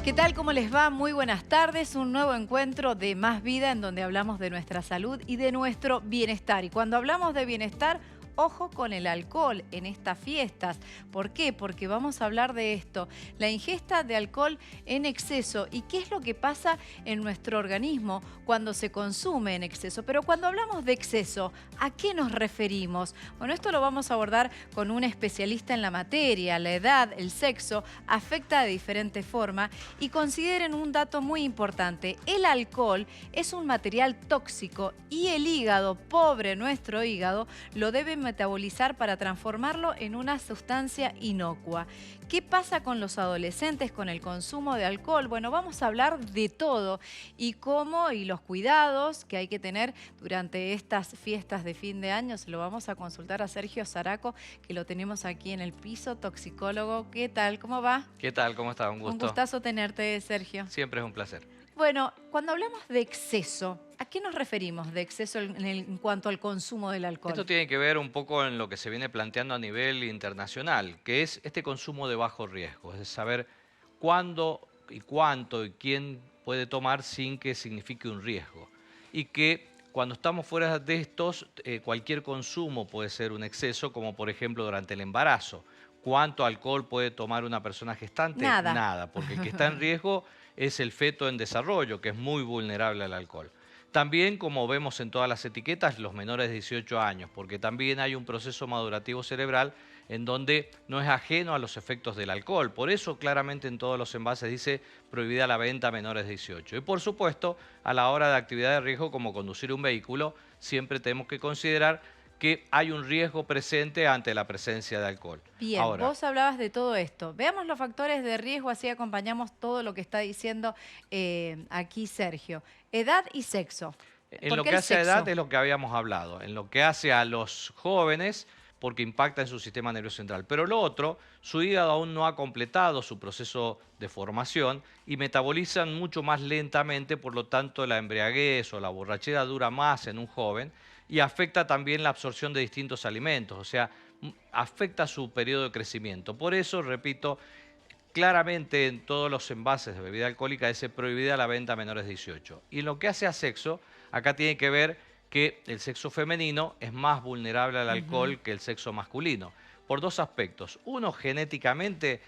¿Qué tal? ¿Cómo les va? Muy buenas tardes. Un nuevo encuentro de Más Vida en donde hablamos de nuestra salud y de nuestro bienestar. Y cuando hablamos de bienestar, ojo con el alcohol en estas fiestas. ¿Por qué? Porque vamos a hablar de esto, la ingesta de alcohol en exceso y qué es lo que pasa en nuestro organismo cuando se consume en exceso. Pero cuando hablamos de exceso, ¿a qué nos referimos? Bueno, esto lo vamos a abordar con un especialista en la materia. La edad, el sexo, afecta de diferente forma y consideren un dato muy importante. El alcohol es un material tóxico y el hígado, pobre nuestro hígado, lo debe metabolizar para transformarlo en una sustancia inocua. ¿Qué pasa con los adolescentes con el consumo de alcohol? Bueno, vamos a hablar de todo y cómo y los cuidados que hay que tener durante estas fiestas de fin de año. Se lo vamos a consultar a Sergio Zaraco, que lo tenemos aquí en el piso, toxicólogo. ¿Qué tal? ¿Cómo va? ¿Qué tal? ¿Cómo está? Un gusto. Un gustazo tenerte, Sergio. Siempre es un placer. Bueno, cuando hablamos de exceso, ¿a qué nos referimos de exceso en cuanto al consumo del alcohol? Esto tiene que ver un poco en lo que se viene planteando a nivel internacional, que es este consumo de bajo riesgo, es saber cuándo y cuánto y quién puede tomar sin que signifique un riesgo. Y que cuando estamos fuera de estos, cualquier consumo puede ser un exceso, como por ejemplo durante el embarazo. ¿Cuánto alcohol puede tomar una persona gestante? Nada. Nada, porque el que está en riesgo es el feto en desarrollo, que es muy vulnerable al alcohol. También, como vemos en todas las etiquetas, los menores de 18 años, porque también hay un proceso madurativo cerebral en donde no es ajeno a los efectos del alcohol. Por eso, claramente en todos los envases dice prohibida la venta a menores de 18. Y por supuesto, a la hora de actividad de riesgo como conducir un vehículo, siempre tenemos que considerar que hay un riesgo presente ante la presencia de alcohol. Bien, Ahora, vos hablabas de todo esto. Veamos los factores de riesgo, así acompañamos todo lo que está diciendo aquí Sergio. Edad y sexo. en ¿Por lo qué que el hace a sexo? edad es lo que habíamos hablado. En lo que hace a los jóvenes, porque impacta en su sistema nervioso central. Pero lo otro, su hígado aún no ha completado su proceso de formación y metabolizan mucho más lentamente, por lo tanto la embriaguez o la borrachera dura más en un joven y afecta también la absorción de distintos alimentos, o sea, afecta su periodo de crecimiento. Por eso, repito, claramente en todos los envases de bebida alcohólica dice prohibida la venta a menores de 18. Y en lo que hace a sexo, acá tiene que ver que el sexo femenino es más vulnerable al alcohol que el sexo masculino, por dos aspectos. Uno, genéticamente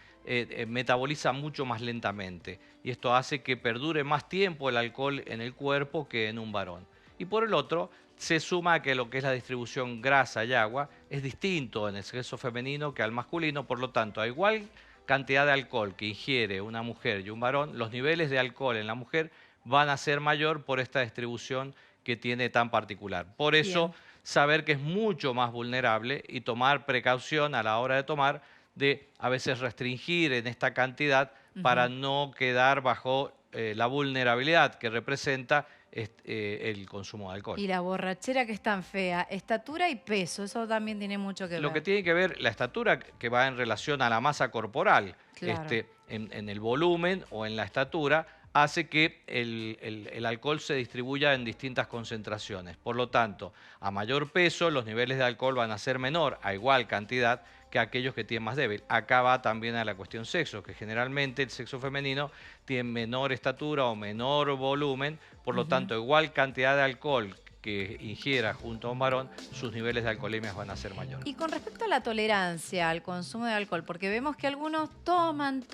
metaboliza mucho más lentamente y esto hace que perdure más tiempo el alcohol en el cuerpo que en un varón. Y por el otro, se suma que lo que es la distribución grasa y agua es distinto en el sexo femenino que al masculino, por lo tanto, a igual cantidad de alcohol que ingiere una mujer y un varón, los niveles de alcohol en la mujer van a ser mayor por esta distribución que tiene tan particular. Por eso, Bien. saber que es mucho más vulnerable y tomar precaución a la hora de tomar, de a veces restringir en esta cantidad para no quedar bajo la vulnerabilidad que representa el consumo de alcohol. Y la borrachera que es tan fea, estatura y peso, eso también tiene mucho que Lo que ver. tiene que ver la estatura que va en relación a la masa corporal, Claro. en el volumen o en la estatura, hace que el alcohol se distribuya en distintas concentraciones. Por lo tanto, a mayor peso, los niveles de alcohol van a ser menor, a igual cantidad que aquellos que tienen más débil. Acá va también a la cuestión sexo, que generalmente el sexo femenino tiene menor estatura o menor volumen, por lo tanto, igual cantidad de alcohol que ingiera junto a un varón, sus niveles de alcoholemia van a ser mayores. Y con respecto a la tolerancia al consumo de alcohol, porque vemos que algunos toman,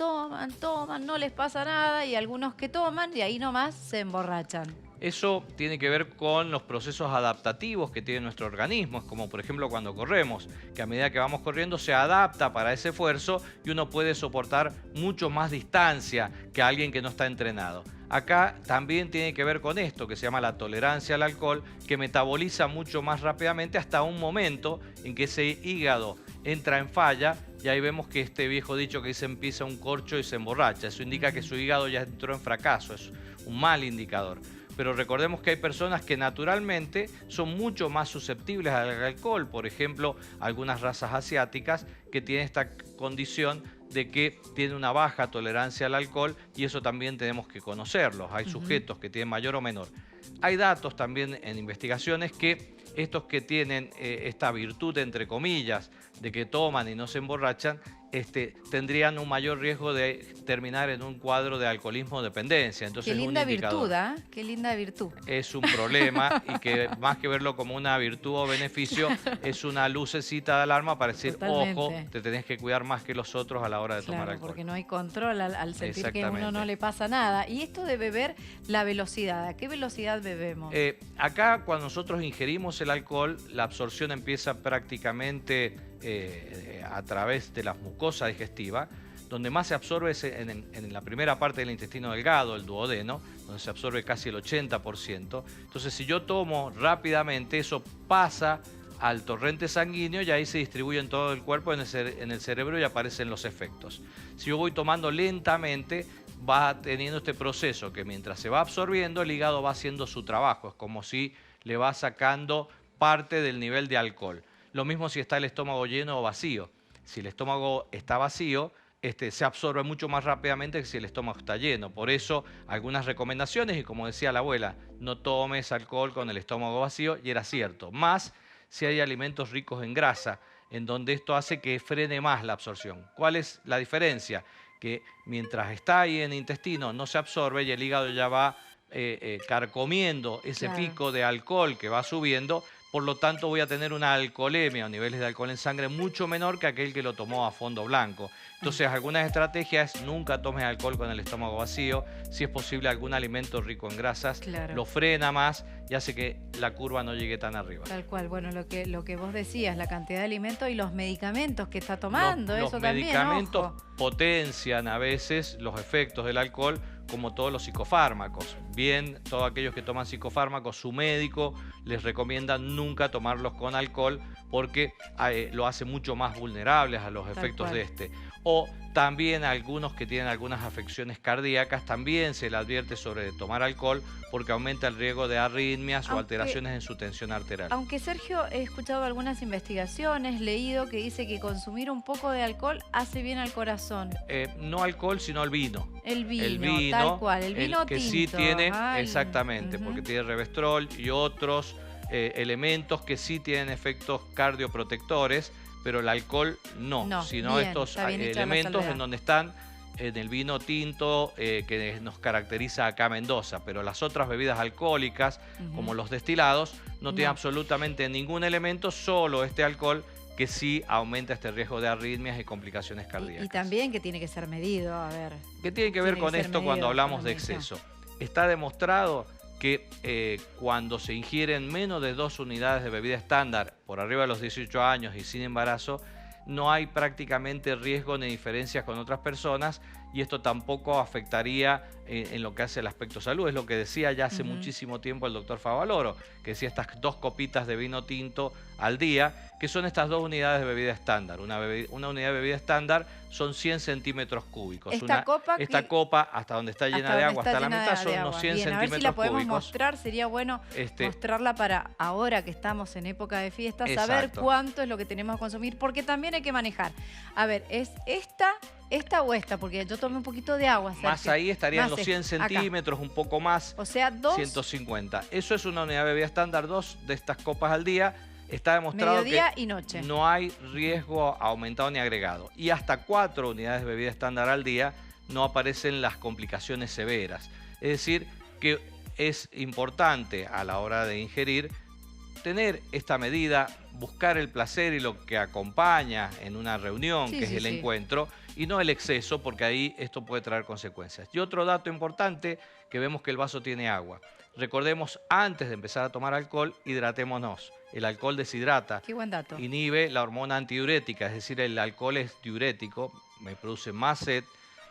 no les pasa nada, y algunos que toman y ahí nomás se emborrachan. Eso tiene que ver con los procesos adaptativos que tiene nuestro organismo, es como por ejemplo cuando corremos, que a medida que vamos corriendo se adapta para ese esfuerzo y uno puede soportar mucho más distancia que alguien que no está entrenado. Acá también tiene que ver con esto que se llama la tolerancia al alcohol, que metaboliza mucho más rápidamente hasta un momento en que ese hígado entra en falla y ahí vemos que este viejo dicho que dice empieza un corcho y se emborracha. Eso indica que su hígado ya entró en fracaso, es un mal indicador. Pero recordemos que hay personas que naturalmente son mucho más susceptibles al alcohol, por ejemplo, algunas razas asiáticas que tienen esta condición de que tienen una baja tolerancia al alcohol y eso también tenemos que conocerlos. Hay sujetos que tienen mayor o menor. Hay datos también en investigaciones que estos que tienen esta virtud, entre comillas, de que toman y no se emborrachan, tendrían un mayor riesgo de terminar en un cuadro de alcoholismo o dependencia. Entonces, Qué es un linda indicador. virtud, ¿ah? Qué linda virtud. Es un problema y que más que verlo como una virtud o beneficio, es una lucecita de alarma para decir, ojo, Totalmente. te tenés que cuidar más que los otros a la hora de tomar Claro, alcohol. porque no hay control al sentir que a uno no Exactamente. le pasa nada. Y esto de beber, la velocidad, ¿a qué velocidad bebemos? Acá, cuando nosotros ingerimos el alcohol, la absorción empieza prácticamente a través de la mucosa digestiva. Donde más se absorbe es en la primera parte del intestino delgado, el duodeno, donde se absorbe casi el 80%. Entonces, si yo tomo rápidamente, eso pasa al torrente sanguíneo y ahí se distribuye en todo el cuerpo, en el cerebro, y aparecen los efectos. Si yo voy tomando lentamente, va teniendo este proceso que mientras se va absorbiendo, el hígado va haciendo su trabajo. Es como si le va sacando parte del nivel de alcohol. Lo mismo si está el estómago lleno o vacío. Si el estómago está vacío, se absorbe mucho más rápidamente que si el estómago está lleno. Por eso, algunas recomendaciones, y como decía la abuela, no tomes alcohol con el estómago vacío, y era cierto. Más si hay alimentos ricos en grasa, en donde esto hace que frene más la absorción. ¿Cuál es la diferencia? Que mientras está ahí en el intestino no se absorbe y el hígado ya va carcomiendo ese pico de alcohol que va subiendo. Por lo tanto, voy a tener una alcoholemia o niveles de alcohol en sangre mucho menor que aquel que lo tomó a fondo blanco. Entonces, algunas estrategias: nunca tomes alcohol con el estómago vacío. Si es posible, algún alimento rico en grasas lo frena más y hace que la curva no llegue tan arriba. Tal cual. Bueno, lo que vos decías, la cantidad de alimentos y los medicamentos que está tomando, Los eso también, medicamentos ojo. potencian a veces los efectos del alcohol, como todos los psicofármacos. Bien, todos aquellos que toman psicofármacos, su médico les recomienda nunca tomarlos con alcohol porque lo hace mucho más vulnerables a los efectos de este. O también algunos que tienen algunas afecciones cardíacas, también se les advierte sobre tomar alcohol porque aumenta el riesgo de arritmias o alteraciones en su tensión arterial. Aunque, Sergio, he escuchado algunas investigaciones, leído que dice que consumir un poco de alcohol hace bien al corazón. No alcohol, sino el vino. El vino, tal cual, el vino que tinto. sí tiene, exactamente, porque tiene resveratrol y otros elementos que sí tienen efectos cardioprotectores, pero el alcohol no, sino estos elementos en donde están en el vino tinto que nos caracteriza acá a Mendoza, pero las otras bebidas alcohólicas, como los destilados, no tienen absolutamente ningún elemento, solo este alcohol, que sí aumenta este riesgo de arritmias y complicaciones cardíacas. Y también que tiene que ser medido, a ver. ¿Qué tiene que ver con esto cuando hablamos de exceso? Está demostrado que cuando se ingieren menos de 2 unidades de bebida estándar por arriba de los 18 años y sin embarazo, no hay prácticamente riesgo ni diferencias con otras personas, y esto tampoco afectaría en lo que hace el aspecto salud. Es lo que decía ya hace muchísimo tiempo el doctor Favaloro, que decía estas 2 copitas de vino tinto al día, que son estas 2 unidades de bebida estándar. Una unidad de bebida estándar son 100 centímetros cúbicos. Esta copa, hasta donde está llena de agua, hasta la mitad, son unos 100 centímetros cúbicos. A ver si la podemos mostrar, sería bueno mostrarla para ahora que estamos en época de fiesta, saber cuánto es lo que tenemos que consumir, porque también hay que manejar. A ver, ¿es esta o esta? Porque yo tomé un poquito de agua. Más ahí estarían los 100 centímetros, un poco más. O sea, 150. Eso es una unidad de bebida estándar, 2 de estas copas al día. Está demostrado mediodía y noche. No hay riesgo aumentado ni agregado. Y hasta 4 unidades de bebida estándar al día no aparecen las complicaciones severas. Es decir, que es importante a la hora de ingerir tener esta medida, buscar el placer y lo que acompaña en una reunión, que es el encuentro, y no el exceso, porque ahí esto puede traer consecuencias. Y otro dato importante, que vemos que el vaso tiene agua. Recordemos, antes de empezar a tomar alcohol, hidratémonos. El alcohol deshidrata. Qué buen dato. Inhibe la hormona antidiurética, es decir, el alcohol es diurético, me produce más sed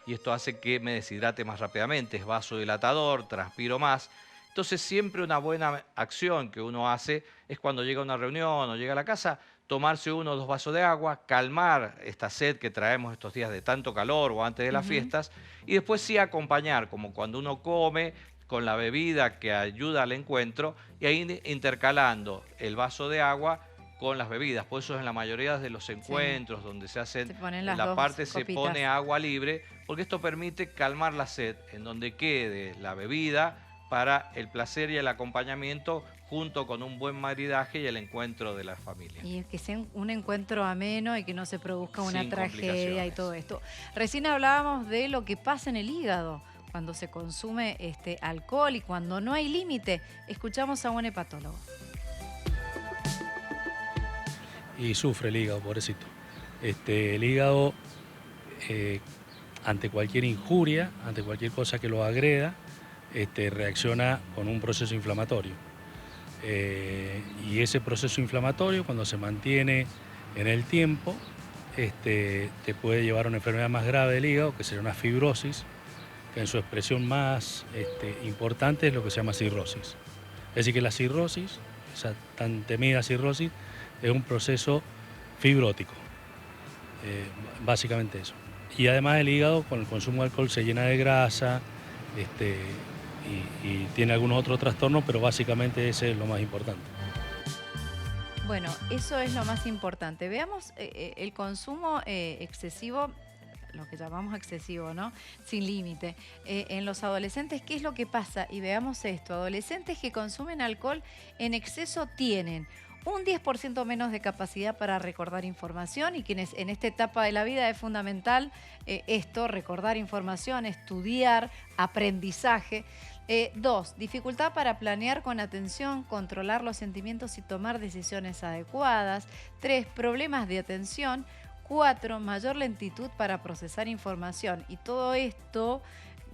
y esto hace que me deshidrate más rápidamente. Es vasodilatador, transpiro más. Entonces, siempre una buena acción que uno hace es cuando llega a una reunión o llega a la casa, tomarse 1 o 2 vasos de agua, calmar esta sed que traemos estos días de tanto calor o antes de las fiestas, y después sí acompañar, como cuando uno come, con la bebida que ayuda al encuentro, y ahí intercalando el vaso de agua con las bebidas. Por eso en la mayoría de los encuentros donde se hacen, en la parte se pone agua libre, porque esto permite calmar la sed, en donde quede la bebida para el placer y el acompañamiento junto con un buen maridaje y el encuentro de la familia. Y que sea un encuentro ameno y que no se produzca una Sin tragedia y complicaciones. todo esto. Recién hablábamos de lo que pasa en el hígado cuando se consume alcohol y cuando no hay límite. Escuchamos a un hepatólogo. Y sufre el hígado, pobrecito. El hígado, ante cualquier injuria, ante cualquier cosa que lo agreda, reacciona con un proceso inflamatorio. Y ese proceso inflamatorio, cuando se mantiene en el tiempo, te puede llevar a una enfermedad más grave del hígado, que sería una fibrosis, que en su expresión más importante es lo que se llama cirrosis. Es decir, que la cirrosis, esa tan temida cirrosis, es un proceso fibrótico, básicamente eso. Y además el hígado, con el consumo de alcohol, se llena de grasa y tiene algunos otros trastornos, pero básicamente ese es lo más importante. Bueno, eso es lo más importante. Veamos el consumo excesivo, lo que llamamos excesivo, ¿no? Sin límite. En los adolescentes, ¿qué es lo que pasa? Y veamos esto. Adolescentes que consumen alcohol en exceso tienen un 10% menos de capacidad para recordar información y quienes en esta etapa de la vida es fundamental recordar información, estudiar, aprendizaje. 2, dificultad para planear con atención, controlar los sentimientos y tomar decisiones adecuadas. 3, problemas de atención. 4, mayor lentitud para procesar información. Y todo esto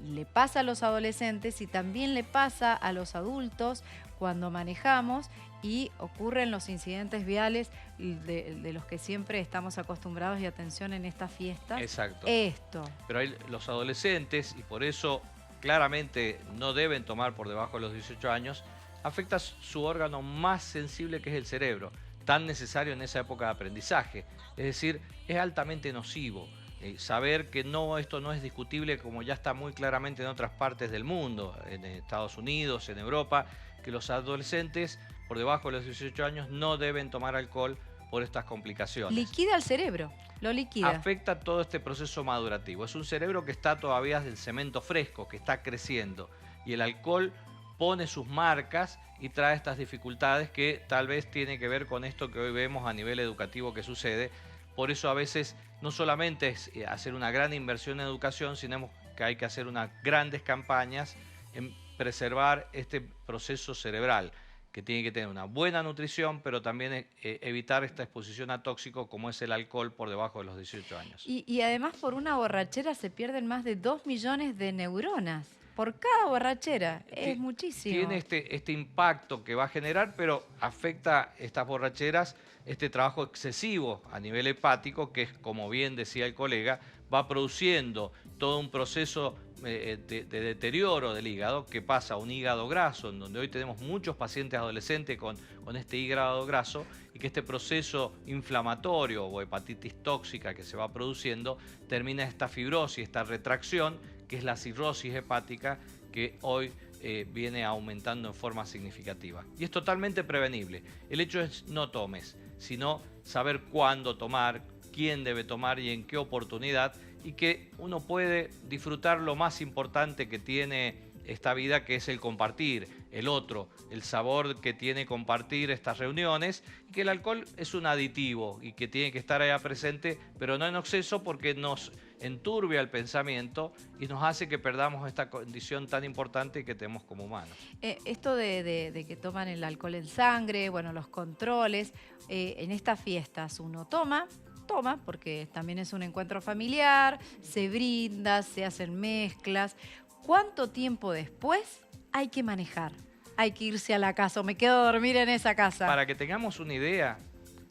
le pasa a los adolescentes y también le pasa a los adultos cuando manejamos y ocurren los incidentes viales de los que siempre estamos acostumbrados y atención en estas fiestas. Exacto. Esto. Pero hay los adolescentes, y por eso claramente no deben tomar por debajo de los 18 años, afecta su órgano más sensible, que es el cerebro, tan necesario en esa época de aprendizaje. Es decir, es altamente nocivo. Saber que esto no es discutible, como ya está muy claramente en otras partes del mundo, en Estados Unidos, en Europa, que los adolescentes por debajo de los 18 años no deben tomar alcohol por estas complicaciones. Liquida el cerebro, lo liquida. Afecta todo este proceso madurativo. Es un cerebro que está todavía del cemento fresco, que está creciendo. Y el alcohol pone sus marcas y trae estas dificultades que tal vez tiene que ver con esto que hoy vemos a nivel educativo que sucede. Por eso a veces no solamente es hacer una gran inversión en educación, sino que hay que hacer unas grandes campañas en preservar este proceso cerebral, que tiene que tener una buena nutrición, pero también evitar esta exposición a tóxicos como es el alcohol por debajo de los 18 años. Y además por una borrachera se pierden más de 2 millones de neuronas. Por cada borrachera, es muchísimo. Tiene este impacto que va a generar, pero afecta estas borracheras, este trabajo excesivo a nivel hepático, que es, como bien decía el colega, va produciendo todo un proceso de deterioro del hígado, que pasa a un hígado graso, en donde hoy tenemos muchos pacientes adolescentes con este hígado graso, y que este proceso inflamatorio o hepatitis tóxica que se va produciendo termina esta fibrosis, esta retracción, que es la cirrosis hepática, que hoy viene aumentando en forma significativa. Y es totalmente prevenible. El hecho es no tomes, sino saber cuándo tomar, quién debe tomar y en qué oportunidad, y que uno puede disfrutar lo más importante que tiene esta vida, que es el compartir, el otro, el sabor que tiene compartir estas reuniones, y que el alcohol es un aditivo y que tiene que estar allá presente, pero no en exceso, porque nos enturbia el pensamiento y nos hace que perdamos esta condición tan importante que tenemos como humanos. Esto de que toman el alcohol en sangre, bueno, los controles, en estas fiestas uno toma, porque también es un encuentro familiar, se brinda, se hacen mezclas. ¿Cuánto tiempo después hay que manejar? Hay que irse a la casa o me quedo a dormir en esa casa. Para que tengamos una idea,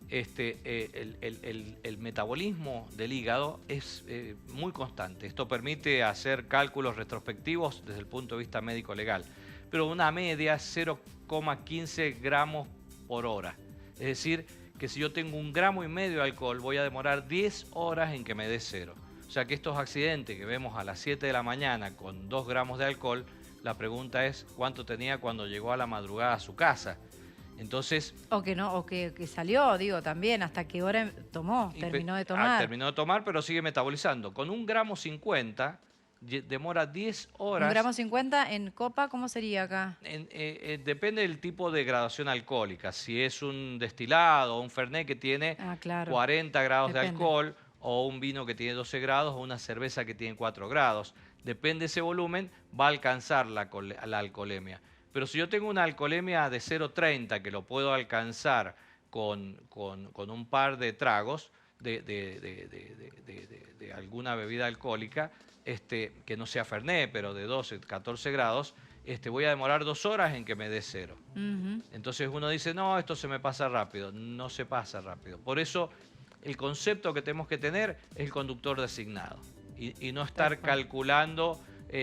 el metabolismo del hígado es muy constante. Esto permite hacer cálculos retrospectivos desde el punto de vista médico-legal. Pero una media es 0,15 gramos por hora. Es decir, que si yo tengo 1,5 gramos de alcohol, voy a demorar 10 horas en que me dé 0. O sea que estos accidentes que vemos a las 7 de la mañana con 2 gramos de alcohol, la pregunta es cuánto tenía cuando llegó a la madrugada a su casa. Entonces, o que salió, digo, también, hasta qué hora tomó, terminó de tomar. Terminó de tomar, pero sigue metabolizando. Con 1,50 gramos demora 10 1 horas. gramo 50 en copa, ¿cómo sería acá? Depende del tipo de graduación alcohólica. Si es un destilado o un fernet que tiene Claro. 40 grados de Depende. alcohol, o un vino que tiene 12 grados, o una cerveza que tiene 4 grados. Depende de ese volumen, va a alcanzar la alcoholemia. Pero si yo tengo una alcoholemia de 0,30 que lo puedo alcanzar con un par de tragos de alguna bebida alcohólica, que no sea Fernet, pero de 12, 14 grados, voy a demorar 2 horas en que me dé 0. Entonces uno dice, no, esto se me pasa rápido. No se pasa rápido. Por eso el concepto que tenemos que tener es el conductor designado y no estar calculando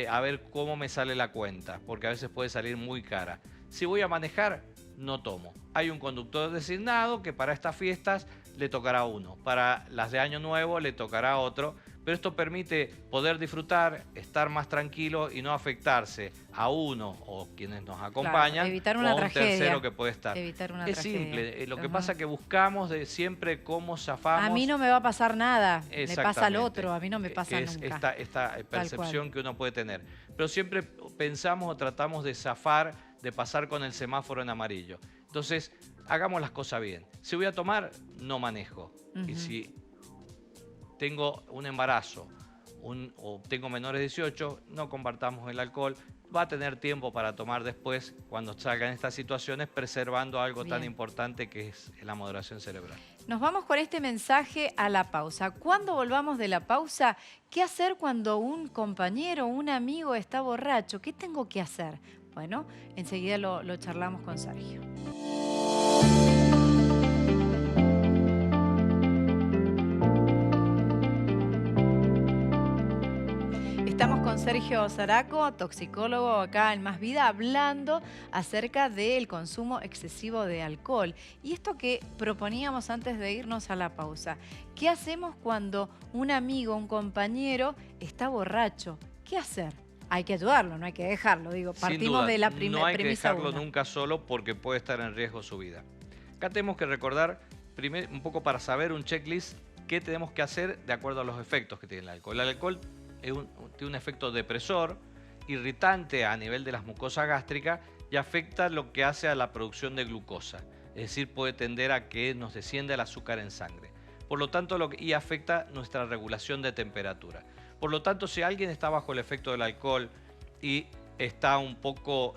a ver cómo me sale la cuenta, porque a veces puede salir muy cara. Si voy a manejar, no tomo. Hay un conductor designado que para estas fiestas le tocará a uno, para las de Año Nuevo le tocará a otro, pero esto permite poder disfrutar, estar más tranquilo y no afectarse a uno o quienes nos acompañan, evitar o una a un tragedia, tercero que puede estar. Evitar una es tragedia. simple, lo que pasa es que buscamos siempre cómo zafamos. A mí no me va a pasar nada, le pasa al otro, a mí no me pasa es nunca. Esta percepción que uno puede tener. Pero siempre pensamos o tratamos de zafar, de pasar con el semáforo en amarillo. Entonces, hagamos las cosas bien. Si voy a tomar, no manejo. Y si tengo un embarazo o tengo menores de 18, no compartamos el alcohol. Va a tener tiempo para tomar después cuando salgan estas situaciones, preservando algo tan importante que es la moderación cerebral. Nos vamos con este mensaje a la pausa. Cuando volvamos de la pausa, ¿qué hacer cuando un compañero o un amigo está borracho? ¿Qué tengo que hacer? Bueno, enseguida lo charlamos con Sergio. Estamos con Sergio Zaraco, toxicólogo acá en Más Vida, hablando acerca del consumo excesivo de alcohol. Y esto que proponíamos antes de irnos a la pausa. ¿Qué hacemos cuando un amigo, un compañero está borracho? ¿Qué hacer? Hay que ayudarlo, no hay que dejarlo. Digo, partimos de la premisa 1. No hay que dejarlo nunca solo porque puede estar en riesgo su vida. Acá tenemos que recordar, primero, un poco para saber un checklist, qué tenemos que hacer de acuerdo a los efectos que tiene el alcohol. El alcohol tiene un efecto depresor, irritante a nivel de las mucosas gástricas y afecta lo que hace a la producción de glucosa. Es decir, puede tender a que nos descienda el azúcar en sangre. Por lo tanto, y afecta nuestra regulación de temperatura. Por lo tanto, si alguien está bajo el efecto del alcohol y está un poco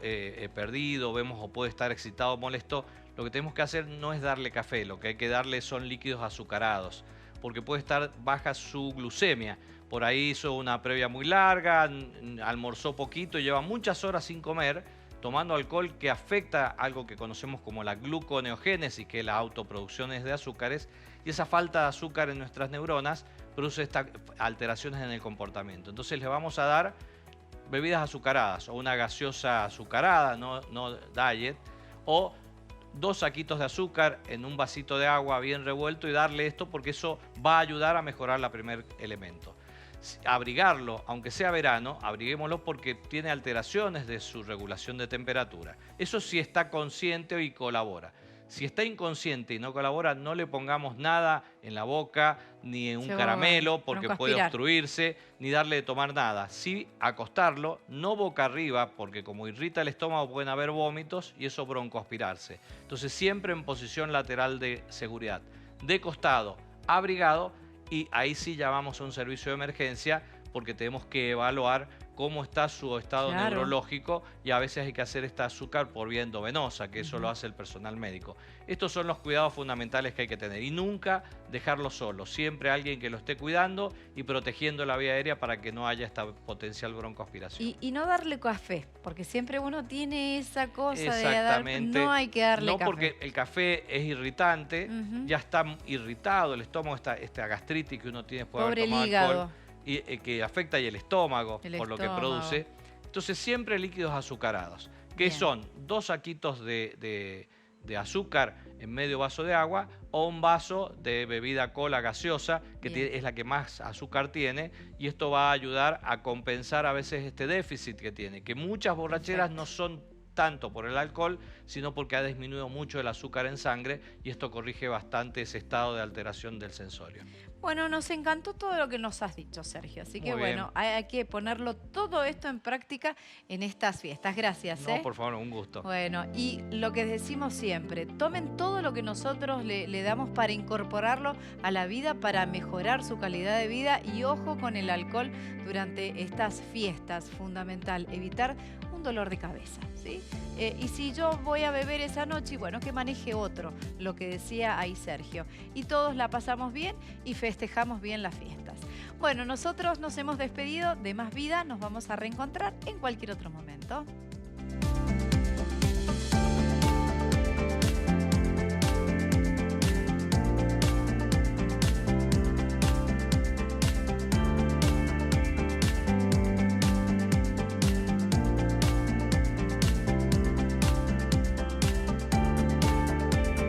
perdido, vemos o puede estar excitado o molesto, lo que tenemos que hacer no es darle café, lo que hay que darle son líquidos azucarados, porque puede estar baja su glucemia. Por ahí hizo una previa muy larga, almorzó poquito, lleva muchas horas sin comer, tomando alcohol que afecta algo que conocemos como la gluconeogénesis, que es la autoproducción de azúcares, y esa falta de azúcar en nuestras neuronas produce estas alteraciones en el comportamiento. Entonces le vamos a dar bebidas azucaradas, o una gaseosa azucarada, no diet, o 2 saquitos de azúcar en un vasito de agua bien revuelto y darle esto porque eso va a ayudar a mejorar el primer elemento. Abrigarlo, aunque sea verano, abriguémoslo porque tiene alteraciones de su regulación de temperatura. Eso sí está consciente y colabora. Si está inconsciente y no colabora, no le pongamos nada en la boca, ni en un caramelo, porque puede obstruirse, ni darle de tomar nada. Sí, acostarlo, no boca arriba, porque como irrita el estómago pueden haber vómitos y eso broncoaspirarse. Entonces siempre en posición lateral de seguridad, de costado, abrigado, y ahí sí llamamos a un servicio de emergencia porque tenemos que evaluar cómo está su estado neurológico y a veces hay que hacer esta azúcar por vía endovenosa, que eso lo hace el personal médico. Estos son los cuidados fundamentales que hay que tener y nunca dejarlo solo. Siempre alguien que lo esté cuidando y protegiendo la vía aérea para que no haya esta potencial broncoaspiración. Y no darle café, porque siempre uno tiene esa cosa de no hay que darle café. No, porque el café es irritante, ya está irritado el estómago, esta gastritis que uno tiene después de haber tomado alcohol. Y que afecta y el estómago por lo que produce. Entonces siempre líquidos azucarados, que son 2 saquitos de azúcar en medio vaso de agua o un vaso de bebida cola gaseosa, que es la que más azúcar tiene, y esto va a ayudar a compensar a veces este déficit que tiene, que muchas borracheras no son tanto por el alcohol, sino porque ha disminuido mucho el azúcar en sangre y esto corrige bastante ese estado de alteración del sensorio. Bueno, nos encantó todo lo que nos has dicho, Sergio. Así que Muy bien. bueno, hay que ponerlo todo esto en práctica en estas fiestas. Gracias. No, por favor, un gusto. Bueno, y lo que decimos siempre, tomen todo lo que nosotros le damos para incorporarlo a la vida, para mejorar su calidad de vida, y ojo con el alcohol durante estas fiestas. Fundamental, evitar un dolor de cabeza, ¿sí? Y si yo voy a beber esa noche, bueno, que maneje otro, lo que decía ahí Sergio. Y todos la pasamos bien y festejamos bien las fiestas. Bueno, nosotros nos hemos despedido de Más Vida, nos vamos a reencontrar en cualquier otro momento.